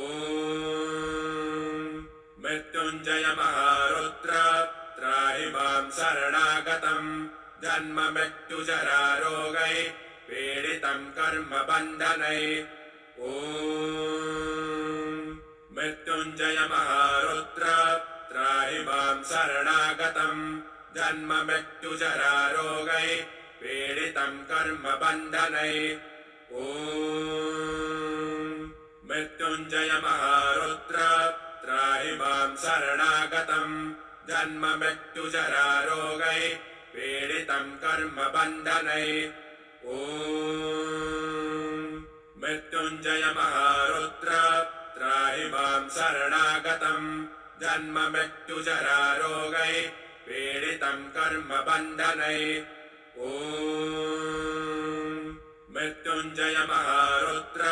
मृत्युञ्जय महारुद्र त्राहि मां शरणागतं जन्ममृत्युजरारोगैः पीडितं कर्मबन्धनैः ॐ मृत्युञ्जय महारुद्र त्राहि मां शरणागतं जन्ममृत्युजरारोगैः पीडितं कर्मबन्धनैः ॐ मृत्युञ्जय महारुद्र त्राहि मां शरणागतं जन्ममृत्युजरारोगैः पीडितं कर्मबन्धनैः ॐ मृत्युञ्जय महारुद्र त्राहि मां शरणागतं जन्ममृत्युजरारोगैः पीडितं कर्मबन्धनैः ॐ मृत्युञ्जय महारुद्र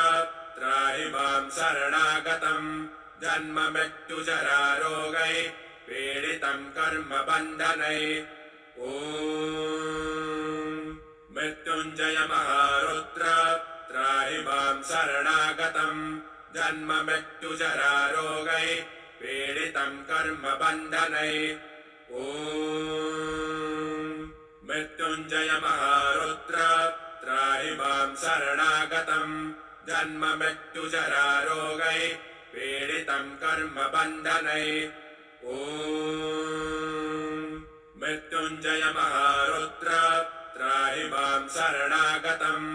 त्राहि मां शरणागतम् जन्म मृत्युजरारोगै पीडितं कर्मबन्धनै ॐ मृत्युञ्जय महारुद्र त्राहि मां शरणागतम् जन्म मृत्युजरारोगै पीडितं कर्मबन्धनै ॐ मृत्युञ्जय महारुद्र त्राहि मां शरणागतम् जन्म मृत्युजरारोगै पीडितं कर्मबन्धनै ॐ मृत्युञ्जय महारुद्र त्राहि मां शरणागतम्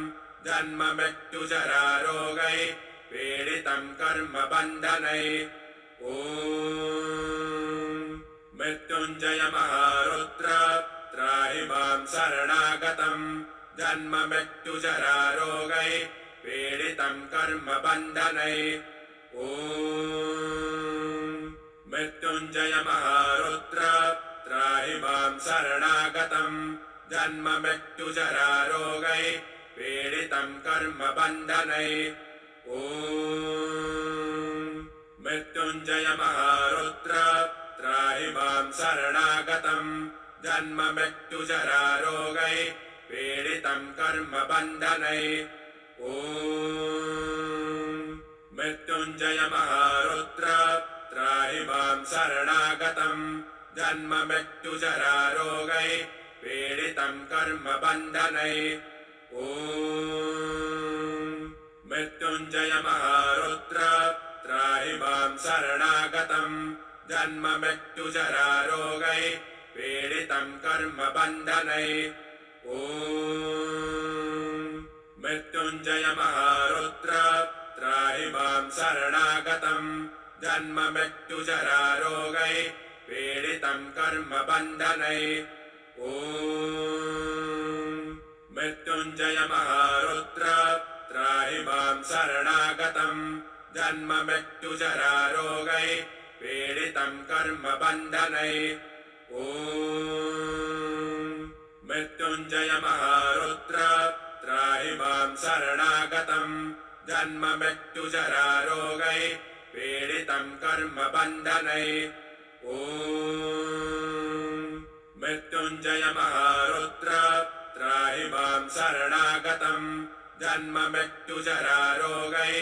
जन्म मृत्युजरारोगै पीडितं कर्मबन्धनै ॐ मृत्युञ्जय महारुद्र त्राहि मां शरणागतम् जन्म मृत्युजरारोगै पीडितं कर्मबन्धनै ॐ मृत्युञ्जय महारुद्र त्राहि मां शरणागतम् जन्म मृत्युजरारोगै पीडितं कर्मबन्धनै ॐ मृत्युञ्जय महारुद्र त्राहि मां शरणागतम् जन्म मृत्युजरारोगै पीडितं कर्मबन्धनै ॐ मृत्युञ्जय महारुद्र त्राहि मां शरणागतम् जन्म मृत्युजरारोगै पीडितं कर्मबन्धनै ॐ मृत्युञ्जय महारुद्र त्राहि मां शरणागतम् जन्म मृत्युजरारोगै पीडितं कर्मबन्धनै ॐ मृत्युञ्जय महारुद्र त्राहि मां शरणागतम् जन्म मृत्युजरारोगै पीडितं कर्मबन्धनै ॐ मृत्युञ्जय महारुद्र त्राहि मां शरणागतम् जन्म मृत्युजरारोगै पीडितं कर्मबन्धनै ॐ मृत्युञ्जय महारुद्र त्राहि मां शरणागतम् जन्म मृत्युजरारोगै पीडितं कर्मबन्धनै ॐ मृत्युञ्जय महारुद्र त्राहि मां शरणागतम् जन्म मृत्युजरारोगै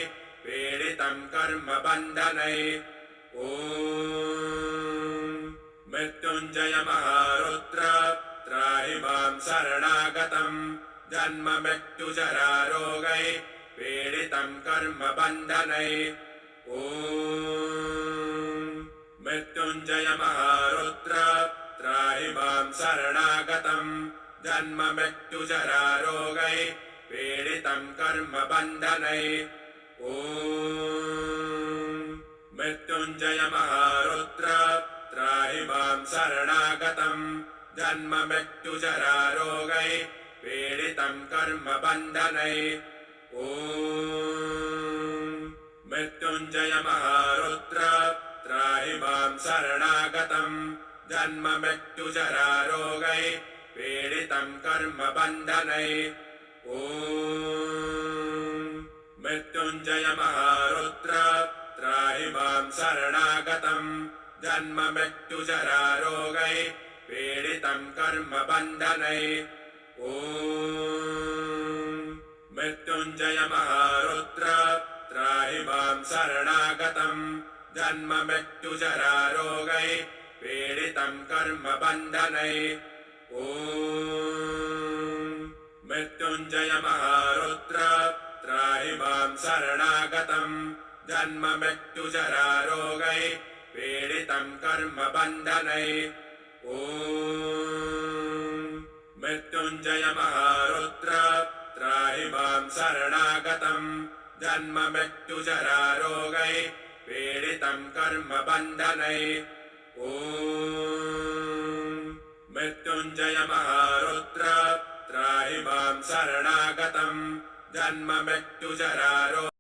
पीडितं कर्मबन्धनै ॐ मृत्युञ्जय महारुद्र त्राहि मां शरणागतम् जन्म मृत्युजरारोगै पीडितं कर्मबन्धनै ॐ मृत्युञ्जय महारुद्र त्राहि मां शरणागतम् जन्म मृत्युजरारोगै पीडितं कर्मबन्धनै ॐ मृत्युञ्जय महारुद्र त्राहि मां शरणागतम् जन्म मृत्युजरारोगै पीडितं कर्मबन्धनै ॐ मृत्युञ्जय महारुद्र त्राहि मां शरणागतम् जन्म मृत्युजरारोगै पीडितं कर्मबन्धनै ॐ मृत्युञ्जय महारुद्र त्राहि मां शरणागतम् जन्म मृत्युजरारोगै पीडितं कर्मबन्धनै ॐ मृत्युञ्जय महारुद्र त्राहि मां शरणागतम् जन्म मृत्युजरारोगै पीडितं कर्मबन्धनै ॐ मृत्युञ्जय महारुद्र त्राहि मां शरणागतम् जन्म मृत्युजरारोगै पीडितं कर्मबन्धनै ॐ मृत्युञ्जय महारुद्र त्राहि मां शरणागतम् जन्म मृत्युजरारोगै पीडितं कर्मबन्धनै ॐ मृत्युञ्जय महारुद्र त्राहि मां शरणागतम् जन्म मृत्युजरारोगै